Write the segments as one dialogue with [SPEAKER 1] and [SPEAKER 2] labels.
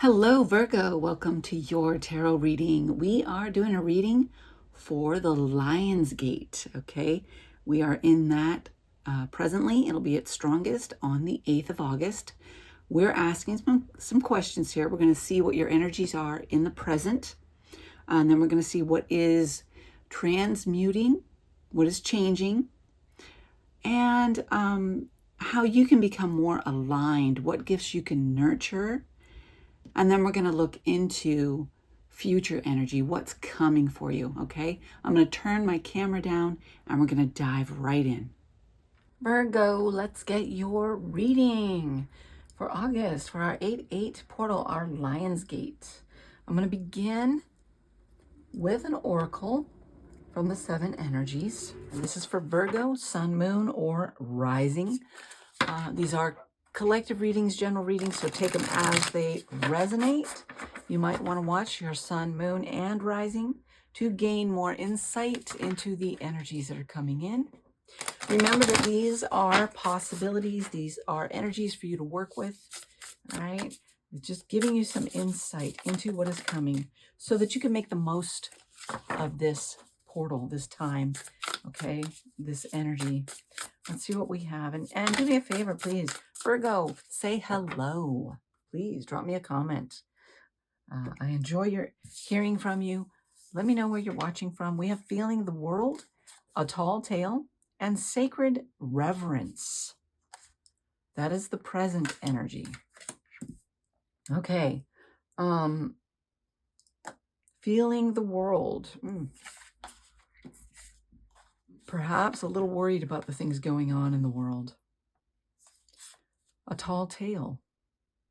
[SPEAKER 1] Hello, Virgo. Welcome to your tarot reading. We are doing a reading for the Lion's Gate, okay? We are in that presently. It'll be its strongest on the 8th of August. We're asking some questions here. We're going to see what your energies are in the present. And then we're going to see what is transmuting, what is changing, and how you can become more aligned, what gifts you can nurture. And then we're going to look into future energy, what's coming for you, okay? I'm going to turn my camera down and we're going to dive right in. Virgo, let's get your reading for August for our 8-8 portal, our Lion's Gate. I'm going to begin with an oracle from the 7 energies. And this is for Virgo, Sun, Moon, or Rising. These are collective readings, general readings, so take them as they resonate. You might want to watch your Sun, Moon, and Rising to gain more insight into the energies that are coming in. Remember that these are possibilities. These are energies for you to work with, all right? Just giving you some insight into what is coming so that you can make the most of this portal, this time, okay? This energy. Let's see what we have. And do me a favor, please. Virgo, say hello. Please drop me a comment. I enjoy hearing from you. Let me know where you're watching from. We have Feeling the World, A Tall Tale, and Sacred Reverence. That is the present energy. Okay. Feeling the World. Perhaps a little worried about the things going on in the world. A tall tale.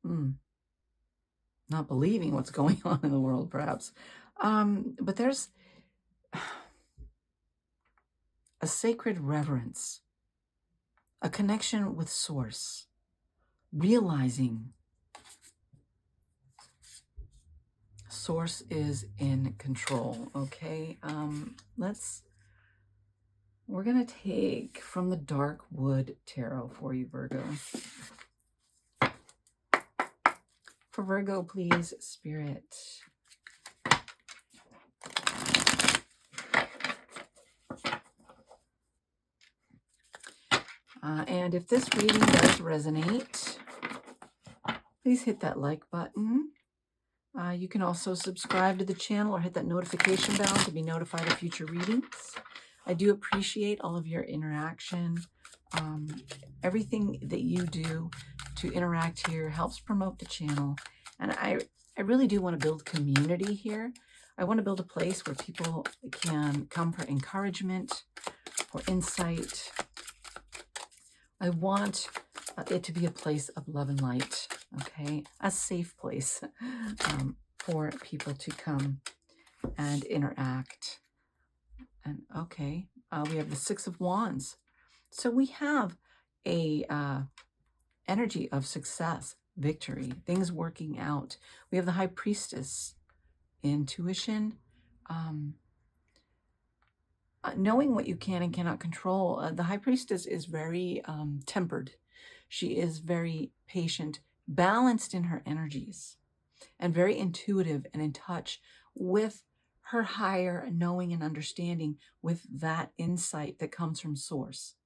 [SPEAKER 1] Not believing what's going on in the world, perhaps. But there's a sacred reverence, a connection with Source, realizing Source is in control, okay? We're going to take from the Dark Wood Tarot for you, Virgo. For Virgo, please, Spirit. And if this reading does resonate, please hit that like button. You can also subscribe to the channel or hit that notification bell to be notified of future readings. I do appreciate all of your interaction. Everything that you do to interact here helps promote the channel. And I really do want to build community here. I want to build a place where people can come for encouragement, for insight. I want it to be a place of love and light, okay? A safe place for people to come and interact. And okay, we have the 6 of Wands. So we have a energy of success, victory, things working out. We have the High Priestess, intuition, knowing what you can and cannot control. The High Priestess is very tempered. She is very patient, balanced in her energies, and very intuitive and in touch with her higher knowing and understanding, with that insight that comes from Source.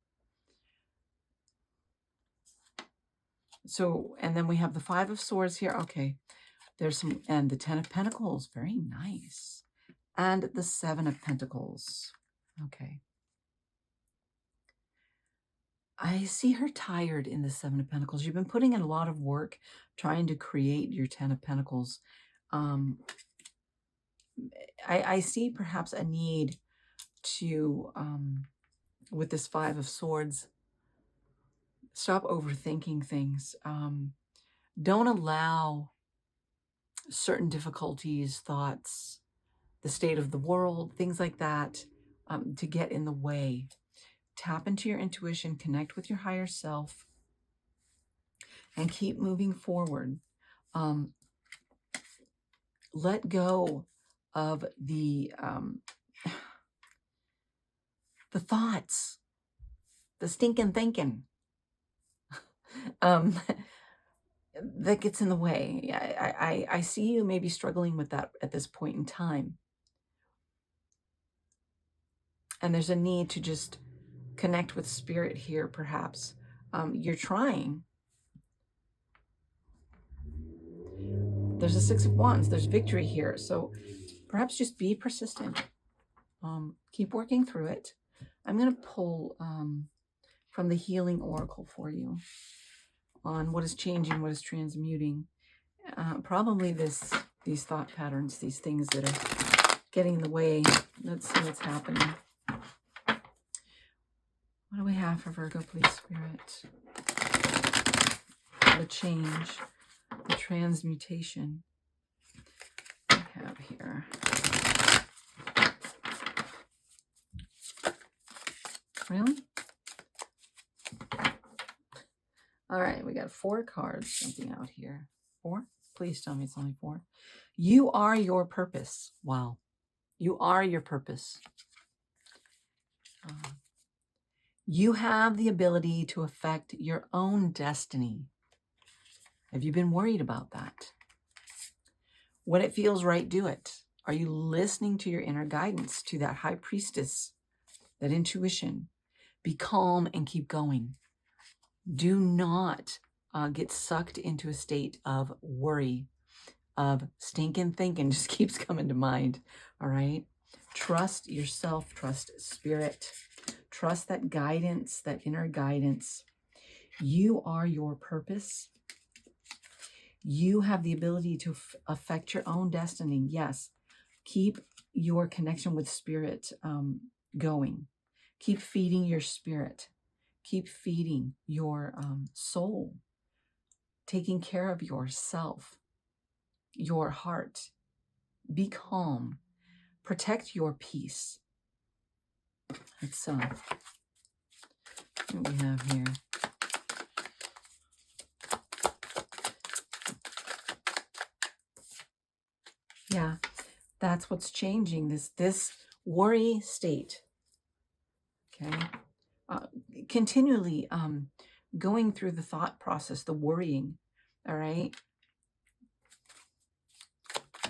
[SPEAKER 1] So, and then we have the 5 of Swords here. Okay, there's some, and the 10 of Pentacles, very nice. And the 7 of Pentacles. Okay. I see her tired in the 7 of Pentacles. You've been putting in a lot of work trying to create your 10 of Pentacles. I see perhaps a need to, with this 5 of Swords, stop overthinking things. Don't allow certain difficulties, thoughts, the state of the world, things like that, to get in the way. Tap into your intuition, connect with your higher self, and keep moving forward. Let go of the thoughts, the stinking thinking. that gets in the way. I see you maybe struggling with that at this point in time. And there's a need to just connect with spirit here, perhaps. You're trying. There's a Six of Wands. There's victory here. So perhaps just be persistent. Keep working through it. I'm going to pull from the Healing Oracle for you on what is changing, what is transmuting. Probably these thought patterns, these things that are getting in the way. Let's see what's happening. What do we have for Virgo, please, Spirit? The change, the transmutation we have here. Really? All right, we got 4 cards jumping out here. 4? Please tell me it's only 4. You are your purpose. Wow. You are your purpose. You have the ability to affect your own destiny. Have you been worried about that? When it feels right, do it. Are you listening to your inner guidance, to that high priestess, that intuition? Be calm and keep going. Do not get sucked into a state of worry, of stinking thinking, just keeps coming to mind, all right? Trust yourself, trust spirit, trust that guidance, that inner guidance. You are your purpose. You have the ability to affect your own destiny. Yes, keep your connection with spirit going. Keep feeding your spirit. Keep feeding your soul. Taking care of yourself, your heart. Be calm. Protect your peace. Let's what we have here. Yeah, that's what's changing, this worry state. Okay, continually going through the thought process, the worrying. All right,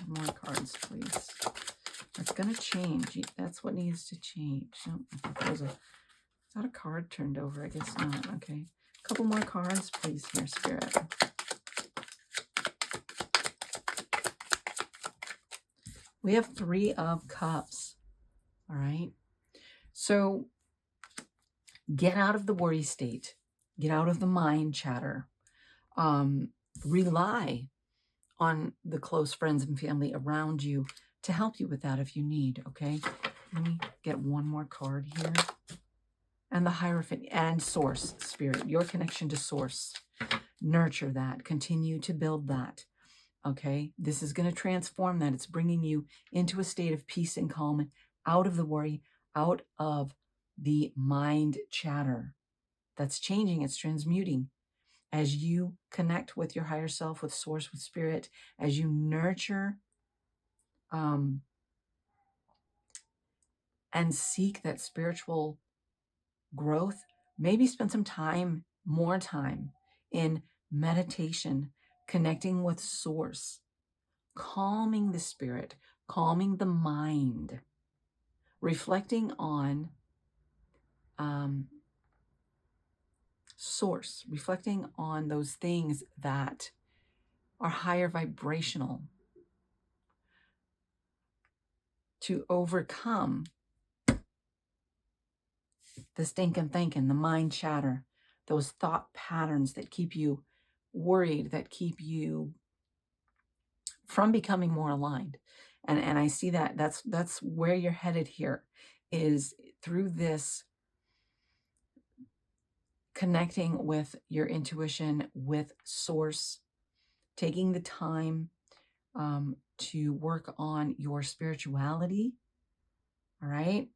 [SPEAKER 1] more cards, please. That's going to change. That's what needs to change. Oh, I thought is that a card turned over? I guess not. Okay, a couple more cards, please, here, Spirit. We have 3 of Cups. All right. So get out of the worry state. Get out of the mind chatter. Rely on the close friends and family around you to help you with that if you need. Okay. Let me get one more card here. And the Hierophant and Source, Spirit. Your connection to Source. Nurture that. Continue to build that. Okay, this is going to transform that. It's bringing you into a state of peace and calm, out of the worry, out of the mind chatter. That's changing. It's transmuting. As you connect with your higher self, with Source, with Spirit, as you nurture and seek that spiritual growth, maybe spend some time, more time in meditation, connecting with Source, calming the spirit, calming the mind, reflecting on Source, reflecting on those things that are higher vibrational to overcome the stinking thinking, the mind chatter, those thought patterns that keep you worried, that keep you from becoming more aligned. And I see that that's where you're headed here, is through this connecting with your intuition, with Source, taking the time to work on your spirituality. All right.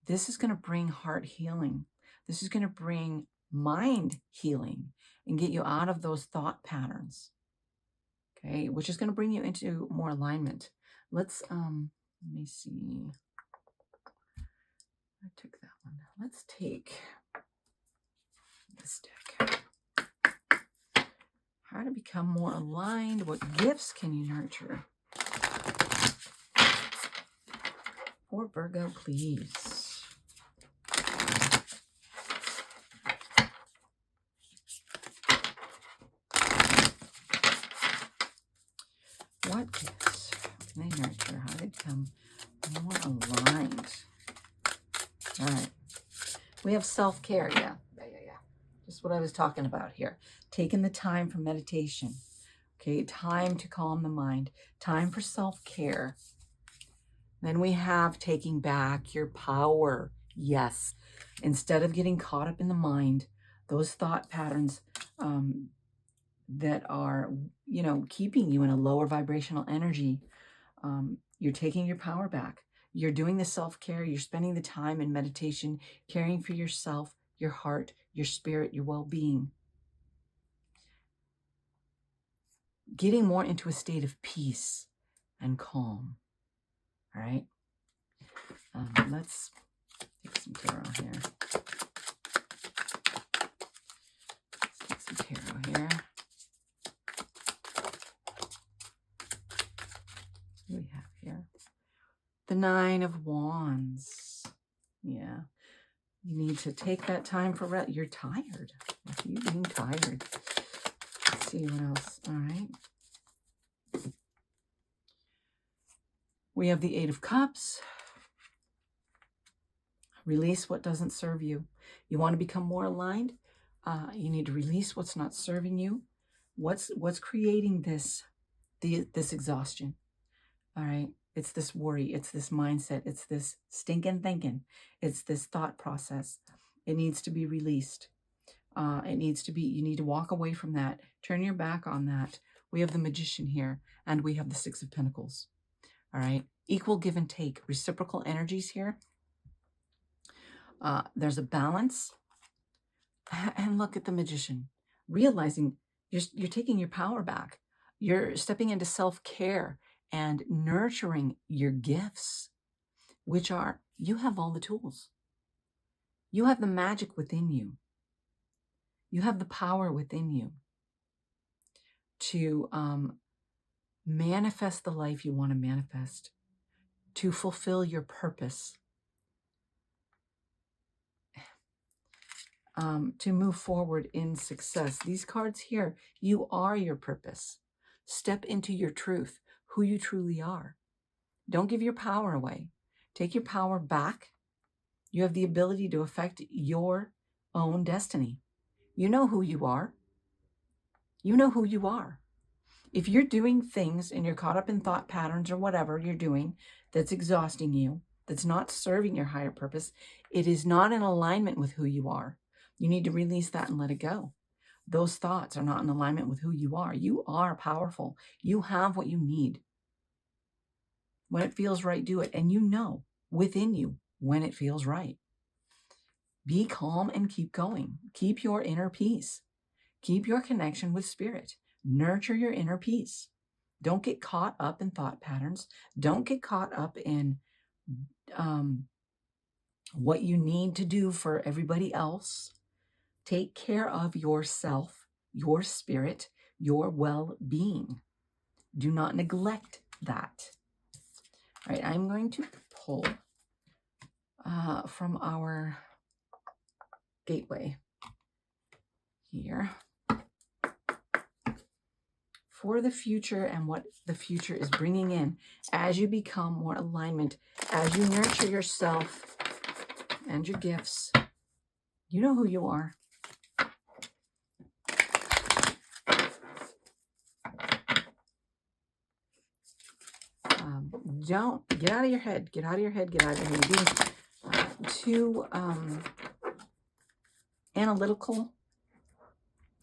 [SPEAKER 1] This is going to bring heart healing. This is going to bring mind healing and get you out of those thought patterns. Okay, which is going to bring you into more alignment. Let's let me see. I took that one. Let's take this deck. How to become more aligned. What gifts can you nurture? For Virgo, please. What gifts can they nurture? How to become more aligned? All right. We have self-care. Yeah. Just what I was talking about here. Taking the time for meditation. Okay. Time to calm the mind. Time for self-care. Then we have taking back your power. Yes. Instead of getting caught up in the mind, those thought patterns that are, you know, keeping you in a lower vibrational energy, you're taking your power back. You're doing the self-care. You're spending the time in meditation, caring for yourself, your heart, your spirit, your well-being. Getting more into a state of peace and calm. All right. Let's take some tarot here. Let's take some tarot here. What do we have here? The Nine of Wands. Yeah. You need to take that time for rest. You're tired. You being tired. Let's see what else. All right. We have the Eight of Cups. Release what doesn't serve you. You want to become more aligned? You need to release what's not serving you. What's creating this exhaustion? All right. It's this worry. It's this mindset. It's this stinking thinking. It's this thought process. It needs to be released. It needs to be, you need to walk away from that. Turn your back on that. We have the Magician here, and we have the Six of Pentacles. All right. Equal give and take. Reciprocal energies here. There's a balance. And look at the Magician. Realizing you're taking your power back. You're stepping into self-care and nurturing your gifts, which are, you have all the tools. You have the magic within you. You have the power within you to manifest the life you want to manifest, to fulfill your purpose, to move forward in success. These cards here, you are your purpose. Step into your truth, who you truly are. Don't give your power away. Take your power back. You have the ability to affect your own destiny. You know who you are. You know who you are. If you're doing things and you're caught up in thought patterns or whatever you're doing that's exhausting you, that's not serving your higher purpose, it is not in alignment with who you are. You need to release that and let it go. Those thoughts are not in alignment with who you are. You are powerful. You have what you need. When it feels right, do it. And you know within you when it feels right. Be calm and keep going. Keep your inner peace. Keep your connection with spirit. Nurture your inner peace. Don't get caught up in thought patterns. Don't get caught up in what you need to do for everybody else. Take care of yourself, your spirit, your well-being. Do not neglect that. All right, I'm going to pull from our gateway here for the future and what the future is bringing in as you become more alignment, as you nurture yourself and your gifts. You know who you are. Don't get out of your head. Get out of your head. Get out of your head. You're being too analytical.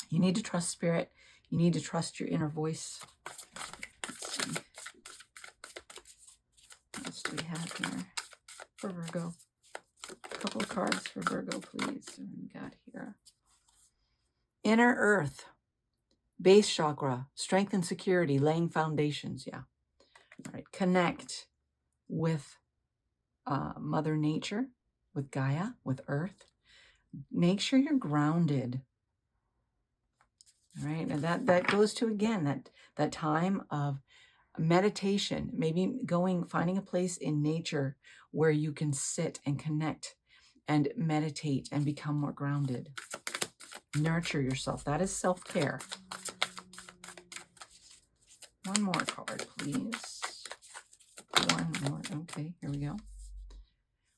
[SPEAKER 1] You need to trust spirit. You need to trust your inner voice. Let's see. What else do we have here for Virgo? A couple of cards for Virgo, please. What do we got here? Inner Earth, base chakra, strength and security, laying foundations. Yeah. All right. Connect with Mother Nature, with Gaia, with Earth. Make sure you're grounded. All right, and that goes to, again, that time of meditation, maybe finding a place in nature where you can sit and connect and meditate and become more grounded. Nurture yourself. That is self-care. One more card, please. One more. Okay, here we go.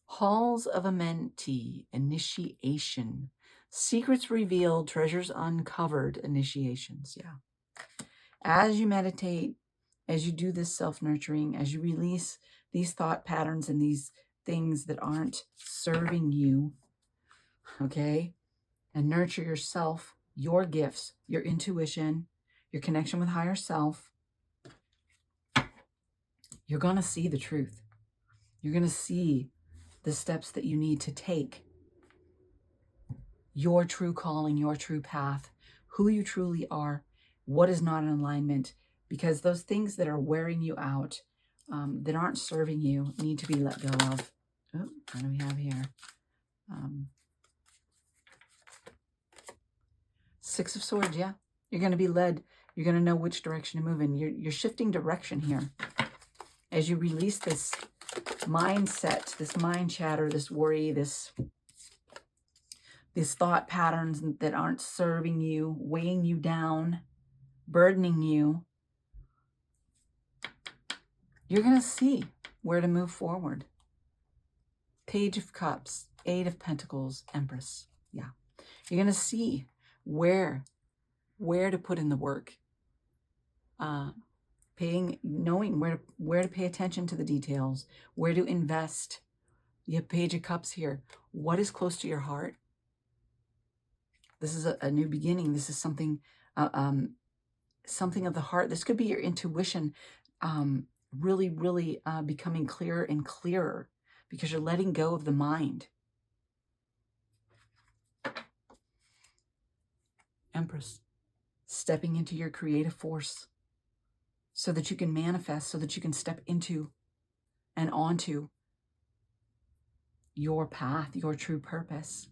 [SPEAKER 1] Halls of Amenti, initiation. Secrets revealed, treasures uncovered, initiations. Yeah. As you meditate, as you do this self-nurturing, as you release these thought patterns and these things that aren't serving you, okay, and nurture yourself, your gifts, your intuition, your connection with higher self, you're going to see the truth. You're going to see the steps that you need to take, your true calling, your true path, who you truly are, what is not in alignment, because those things that are wearing you out, that aren't serving you, need to be let go of. Oh, what do we have here? Six of Swords, yeah. You're going to be led. You're going to know which direction to move in. You're shifting direction here. As you release this mindset, this mind chatter, this worry, these thought patterns that aren't serving you, weighing you down, burdening you, you're going to see where to move forward. Page of Cups, Eight of Pentacles, Empress. Yeah. You're going to see where to put in the work. Knowing where to pay attention to the details, where to invest. You have Page of Cups here. What is close to your heart? This is a new beginning. This is something of the heart. This could be your intuition really becoming clearer and clearer because you're letting go of the mind. Empress, stepping into your creative force so that you can manifest, so that you can step into and onto your path, your true purpose.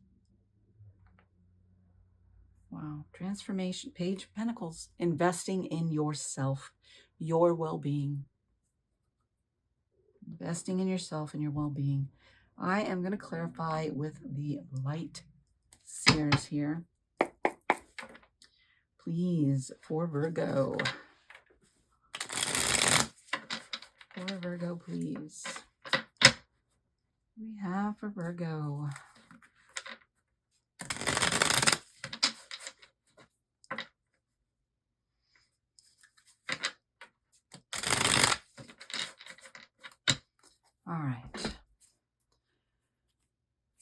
[SPEAKER 1] Wow. Transformation. Page of Pentacles. Investing in yourself, your well-being. Investing in yourself and your well-being. I am going to clarify with the light seers here. Please, for Virgo. For Virgo, please. We have for Virgo. All right.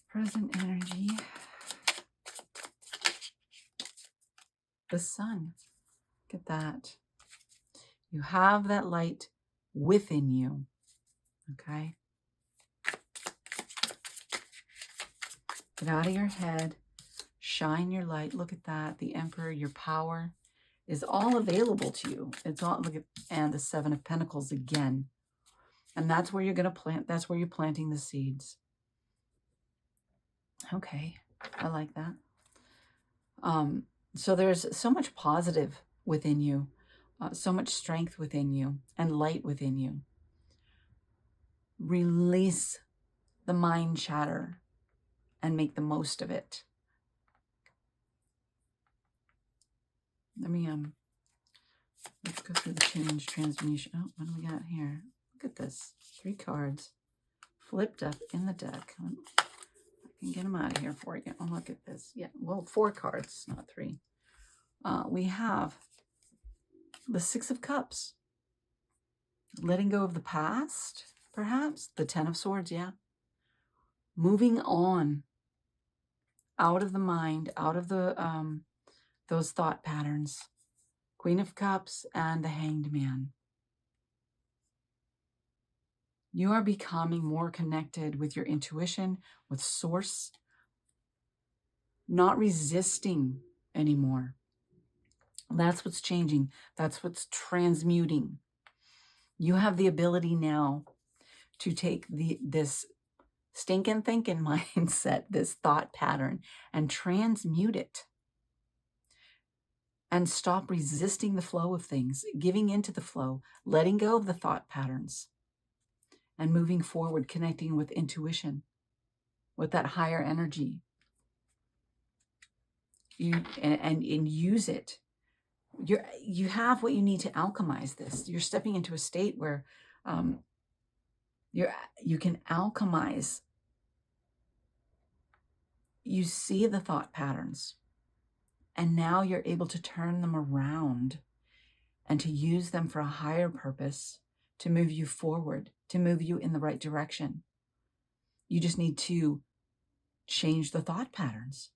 [SPEAKER 1] Present energy. The sun. Look at that. You have that light within you. Okay? Get out of your head. Shine your light. Look at that. The Emperor, your power is all available to you. It's all, look at, and the Seven of Pentacles again. And that's where you're going to plant. That's where you're planting the seeds. Okay. I like that. So there's so much positive within you, so much strength within you and light within you. Release the mind chatter and make the most of it. Let's go through the transmutation. Oh, what do we got here? Look at this. 3 cards flipped up in the deck. I can get them out of here for you. Oh, look at this. Yeah, well, 4 cards, not 3. We have the 6 of Cups. Letting go of the past, perhaps. The 10 of Swords, yeah. Moving on. Out of the mind, out of the those thought patterns. Queen of Cups and the Hanged Man. You are becoming more connected with your intuition, with source, not resisting anymore. That's what's changing. That's what's transmuting. You have the ability now to take this stinking thinking mindset, this thought pattern, and transmute it. and stop resisting the flow of things, giving into the flow, letting go of the thought patterns, and moving forward, connecting with intuition, with that higher energy. And use it. You have what you need to alchemize this. You're stepping into a state where you can alchemize. You see the thought patterns, and now you're able to turn them around and to use them for a higher purpose, to move you forward, to move you in the right direction. You just need to change the thought patterns.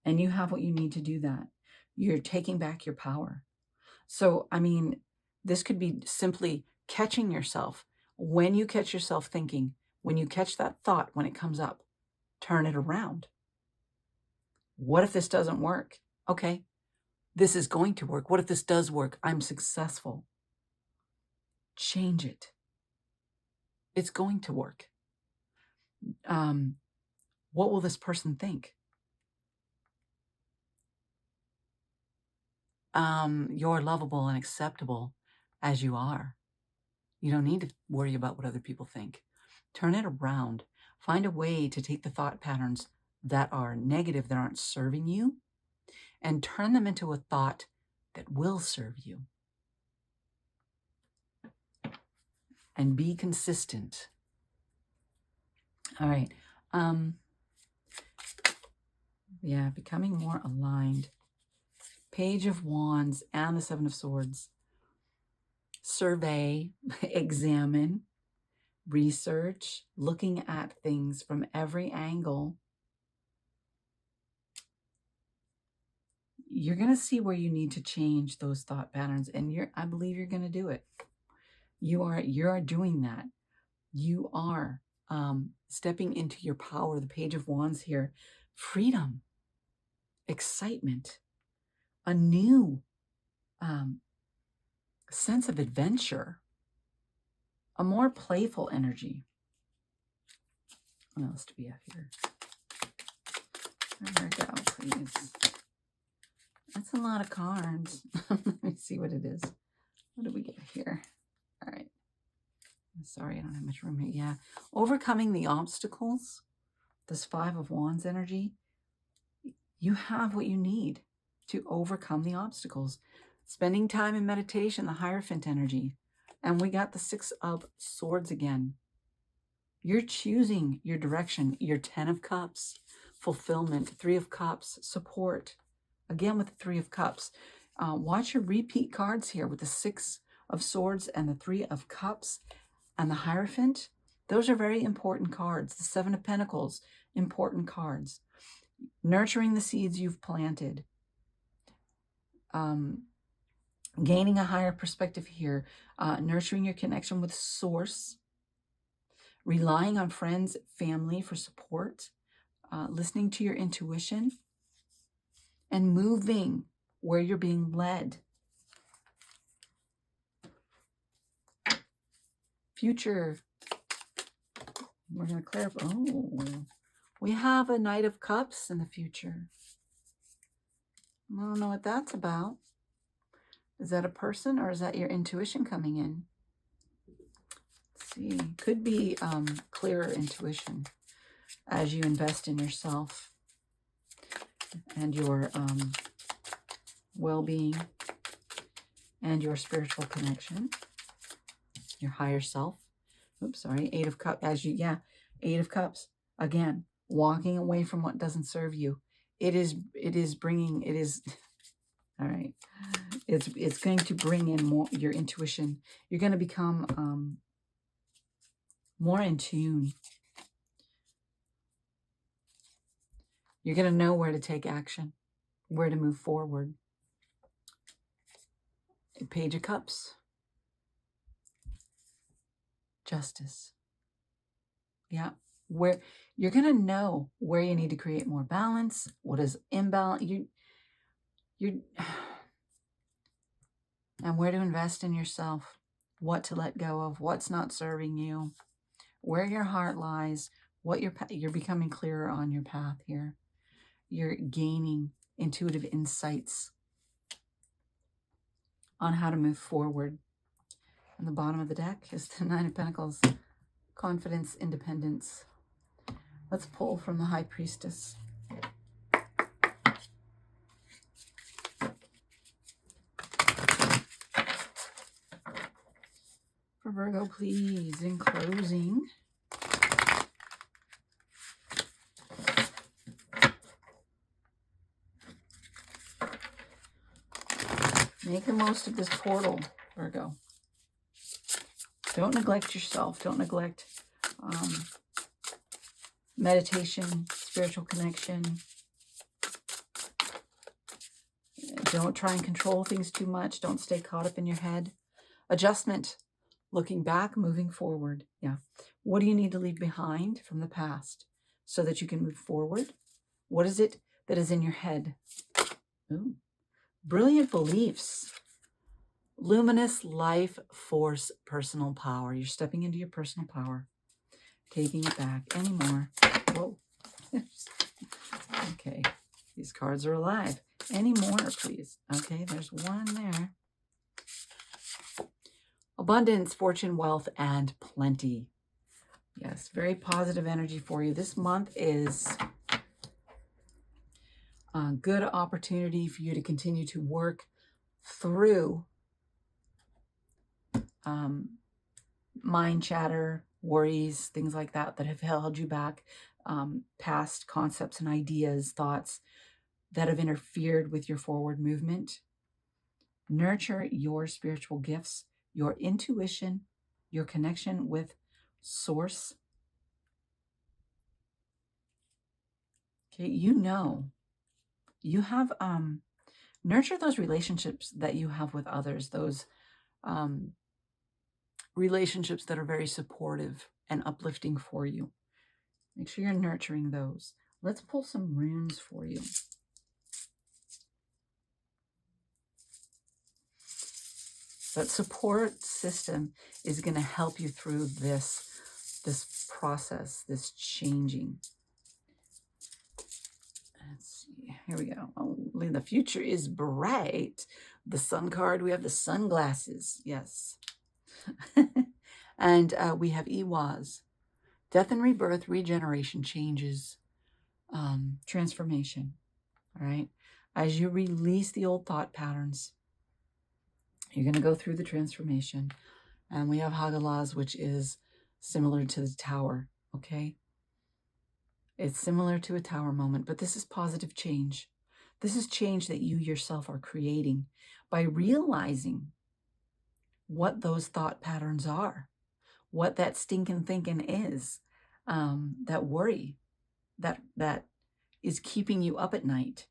[SPEAKER 1] And you have what you need to do that. You're taking back your power. So, I mean, this could be simply catching yourself. When you catch yourself thinking, when you catch that thought, when it comes up, turn it around. What if this doesn't work? Okay, this is going to work. What if this does work? I'm successful. Change it. It's going to work. What will this person think? You're lovable and acceptable as you are. You don't need to worry about what other people think. Turn it around. Find a way to take the thought patterns that are negative, that aren't serving you, and turn them into a thought that will serve you. And be consistent. All right. Yeah, becoming more aligned. Page of Wands and the Seven of Swords. Survey, examine, research, looking at things from every angle. You're going to see where you need to change those thought patterns, and I believe you're going to do it. You are doing that. You are stepping into your power. The Page of Wands here. Freedom, excitement, a new sense of adventure, a more playful energy. What else do we have here? There we go, please. That's a lot of cards. Let me see what it is. What do we get here? All right. Sorry, I don't have much room here. Yeah. Overcoming the obstacles. This Five of Wands energy. You have what you need to overcome the obstacles. Spending time in meditation, the Hierophant energy. And we got the Six of Swords again. You're choosing your direction. Your 10 of Cups, fulfillment, 3 of Cups, support. Again with the 3 of Cups. Watch your repeat cards here with the 6 of Swords and the 3 of Cups and the Hierophant. Those are very important cards. The 7 of Pentacles, important cards. Nurturing the seeds you've planted. Gaining a higher perspective here. Nurturing your connection with Source. Relying on friends, family for support. Listening to your intuition. And moving where you're being led. Future. We're going to clear up. Oh, we have a Knight of Cups in the future. I don't know what that's about. Is that a person or is that your intuition coming in? Let's see. Could be clearer intuition as you invest in yourself and your well-being and your spiritual connection, your higher self. Oops, sorry. 8 of Cups. 8 of Cups. Again, walking away from what doesn't serve you. It is all right. It's going to bring in more your intuition. You're going to become more in tune. You're going to know where to take action, where to move forward. Page of Cups. Justice. Yeah. Where you're going to know where you need to create more balance, what is imbalance, and where to invest in yourself, what to let go of, what's not serving you, where your heart lies, what you're becoming clearer on your path here. You're gaining intuitive insights on how to move forward. And the bottom of the deck is the Nine of Pentacles, confidence, independence. Let's pull from the High Priestess. For Virgo, please, in closing. Make the most of this portal, Virgo. Don't neglect yourself. Don't neglect meditation, spiritual connection. Don't try and control things too much. Don't stay caught up in your head. Adjustment. Looking back, moving forward. Yeah. What do you need to leave behind from the past so that you can move forward? What is it that is in your head? Ooh. Brilliant beliefs. Luminous life force, personal power. You're stepping into your personal power. Taking it back. Any more? Whoa. Okay. These cards are alive. Any more, please? Okay, there's one there. Abundance, fortune, wealth, and plenty. Yes, very positive energy for you. This month is a good opportunity for you to continue to work through mind chatter, worries, things like that that have held you back, past concepts and ideas, thoughts that have interfered with your forward movement. Nurture your spiritual gifts, your intuition, your connection with source. Okay, you have nurture those relationships that you have with others, those relationships that are very supportive and uplifting for you. Make sure you're nurturing those. Let's pull some runes for you. That support system is going to help you through this process, this changing. Let's see. Here we go. Oh, the future is bright. The sun card, we have the sunglasses. Yes. And we have Iwaz. Death and rebirth, regeneration, changes, transformation. All right. As you release the old thought patterns, you're going to go through the transformation. And we have Hagalaz, which is similar to the tower. Okay. It's similar to a tower moment, but this is positive change. This is change that you yourself are creating by realizing what those thought patterns are, what that stinking thinking is, that worry that is keeping you up at night,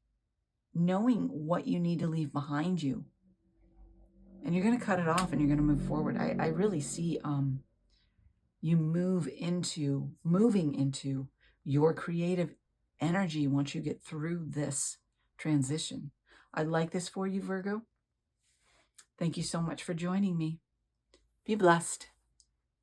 [SPEAKER 1] knowing what you need to leave behind you. And you're going to cut it off and you're going to move forward. I really see you moving into your creative energy once you get through this transition. I like this for you, Virgo. Thank you so much for joining me. Be blessed.